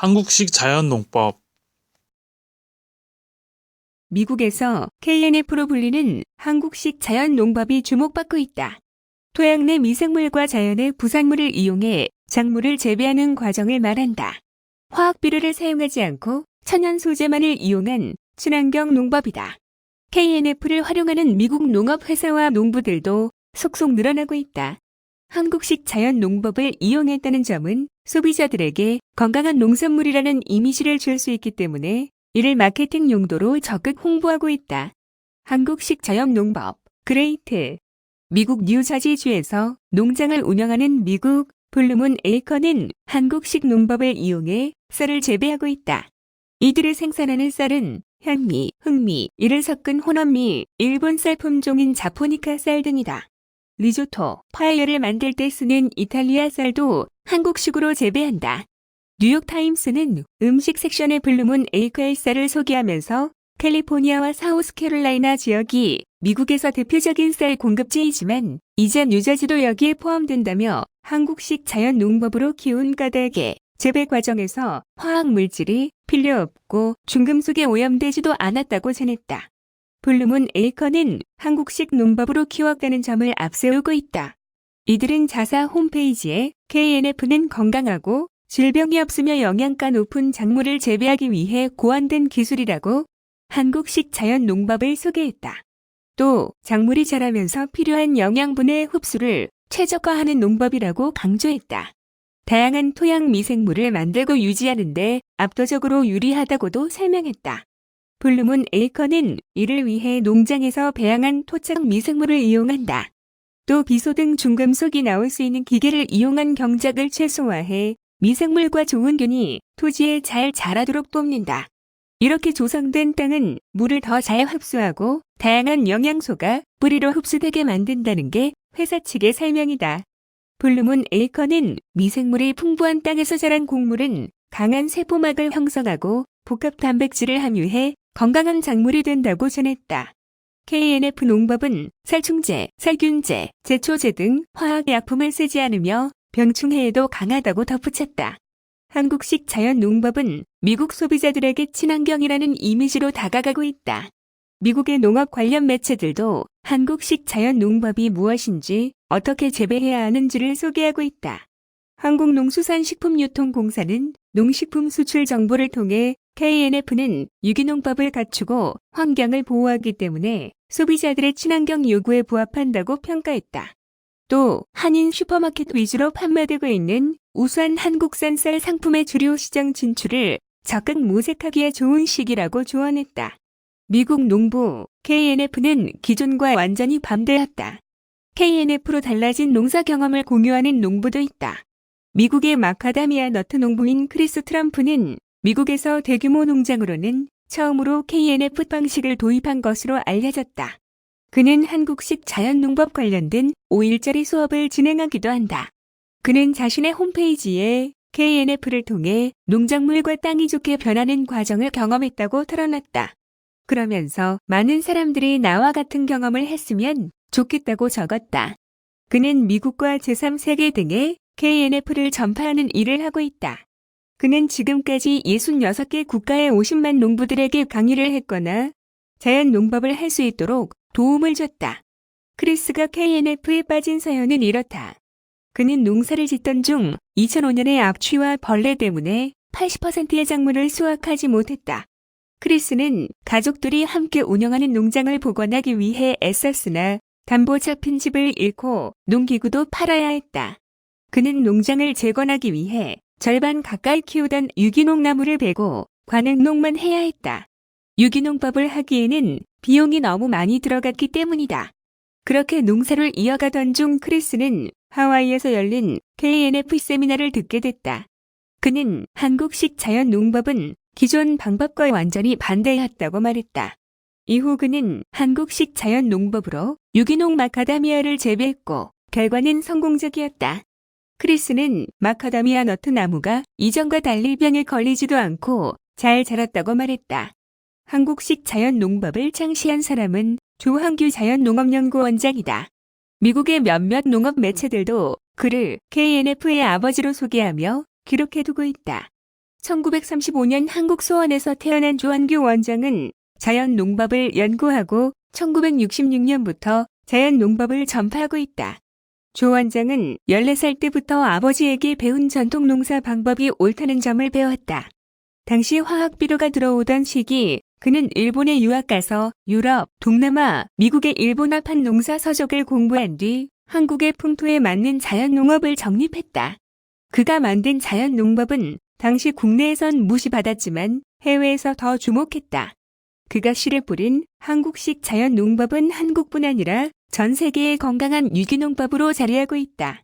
한국식 자연농법. 미국에서 KNF로 불리는 한국식 자연농법이 주목받고 있다. 토양 내 미생물과 자연의 부산물을 이용해 작물을 재배하는 과정을 말한다. 화학 비료를 사용하지 않고 천연 소재만을 이용한 친환경 농법이다. KNF를 활용하는 미국 농업회사와 농부들도 속속 늘어나고 있다. 한국식 자연농법을 이용했다는 점은 소비자들에게 건강한 농산물이라는 이미지를 줄 수 있기 때문에 이를 마케팅 용도로 적극 홍보하고 있다. 한국식 자연농법, 그레이트. 미국 뉴저지주에서 농장을 운영하는 미국 블루문 에이커는 한국식 농법을 이용해 쌀을 재배하고 있다. 이들이 생산하는 쌀은 현미, 흑미, 이를 섞은 혼합미, 일본 쌀 품종인 자포니카 쌀 등이다. 리조토, 파에야를 만들 때 쓰는 이탈리아 쌀도 한국식으로 재배한다. 뉴욕타임스는 음식 섹션의 블루문 에이커의 쌀을 소개하면서 캘리포니아와 사우스캐롤라이나 지역이 미국에서 대표적인 쌀 공급지이지만 이제 뉴저지도 여기에 포함된다며 한국식 자연 농법으로 키운 까닭에 재배 과정에서 화학 물질이 필요 없고 중금속에 오염되지도 않았다고 전했다. 블루문 에이커는 한국식 농법으로 키웠다는 점을 앞세우고 있다. 이들은 자사 홈페이지에 KNF는 건강하고 질병이 없으며 영양가 높은 작물을 재배하기 위해 고안된 기술이라고 한국식 자연 농법을 소개했다. 또 작물이 자라면서 필요한 영양분의 흡수를 최적화하는 농법이라고 강조했다. 다양한 토양 미생물을 만들고 유지하는 데 압도적으로 유리하다고도 설명했다. 블루문 에이커는 이를 위해 농장에서 배양한 토착 미생물을 이용한다. 또 비소 등 중금속이 나올 수 있는 기계를 이용한 경작을 최소화해 미생물과 좋은 균이 토지에 잘 자라도록 돕는다. 이렇게 조성된 땅은 물을 더 잘 흡수하고 다양한 영양소가 뿌리로 흡수되게 만든다는 게 회사 측의 설명이다. 블루문 에이커는 미생물이 풍부한 땅에서 자란 곡물은 강한 세포막을 형성하고 복합 단백질을 함유해 건강한 작물이 된다고 전했다. KNF 농법은 살충제, 살균제, 제초제 등 화학약품을 쓰지 않으며 병충해에도 강하다고 덧붙였다. 한국식 자연 농법은 미국 소비자들에게 친환경이라는 이미지로 다가가고 있다. 미국의 농업 관련 매체들도 한국식 자연 농법이 무엇인지 어떻게 재배해야 하는지를 소개하고 있다. 한국농수산식품유통공사는 농식품 수출 정보를 통해 KNF는 유기농법을 갖추고 환경을 보호하기 때문에 소비자들의 친환경 요구에 부합한다고 평가했다. 또 한인 슈퍼마켓 위주로 판매되고 있는 우수한 한국산 쌀 상품의 주류 시장 진출을 적극 모색하기에 좋은 시기라고 조언했다. 미국 농부 KNF는 기존과 완전히 반대했다. KNF로 달라진 농사 경험을 공유하는 농부도 있다. 미국의 마카다미아 너트 농부인 크리스 트럼프는 미국에서 대규모 농장으로는 처음으로 KNF 방식을 도입한 것으로 알려졌다. 그는 한국식 자연농법 관련된 5일짜리 수업을 진행하기도 한다. 그는 자신의 홈페이지에 KNF를 통해 농작물과 땅이 좋게 변하는 과정을 경험했다고 털어놨다. 그러면서 많은 사람들이 나와 같은 경험을 했으면 좋겠다고 적었다. 그는 미국과 제3세계 등에 KNF를 전파하는 일을 하고 있다. 그는 지금까지 66개 국가의 50만 농부들에게 강의를 했거나 자연 농법을 할 수 있도록 도움을 줬다. 크리스가 KNF에 빠진 사연은 이렇다. 그는 농사를 짓던 중 2005년에 악취와 벌레 때문에 80%의 작물을 수확하지 못했다. 크리스는 가족들이 함께 운영하는 농장을 복원하기 위해 애썼으나 담보 잡힌 집을 잃고 농기구도 팔아야 했다. 그는 농장을 재건하기 위해 절반 가까이 키우던 유기농 나무를 베고 관행농만 해야 했다. 유기농법을 하기에는 비용이 너무 많이 들어갔기 때문이다. 그렇게 농사를 이어가던 중 크리스는 하와이에서 열린 KNF 세미나를 듣게 됐다. 그는 한국식 자연 농법은 기존 방법과 완전히 반대했다고 말했다. 이후 그는 한국식 자연 농법으로 유기농 마카다미아를 재배했고 결과는 성공적이었다. 크리스는 마카다미아 너트 나무가 이전과 달리 병에 걸리지도 않고 잘 자랐다고 말했다. 한국식 자연 농법을 창시한 사람은 조항규 자연농업연구원장이다. 미국의 몇몇 농업 매체들도 그를 KNF의 아버지로 소개하며 기록해두고 있다. 1935년 한국 소원에서 태어난 조한규 원장은 자연 농법을 연구하고 1966년부터 자연 농법을 전파하고 있다. 조 원장은 14살 때부터 아버지에게 배운 전통 농사 방법이 옳다는 점을 배웠다. 당시 화학 비료가 들어오던 시기 그는 일본에 유학 가서 유럽, 동남아, 미국의 일본화판 농사 서적을 공부한 뒤 한국의 풍토에 맞는 자연 농업을 정립했다. 그가 만든 자연 농법은 당시 국내에선 무시받았지만 해외에서 더 주목했다. 그가 씨를 뿌린 한국식 자연 농법은 한국뿐 아니라 전 세계의 건강한 유기농법으로 자리하고 있다.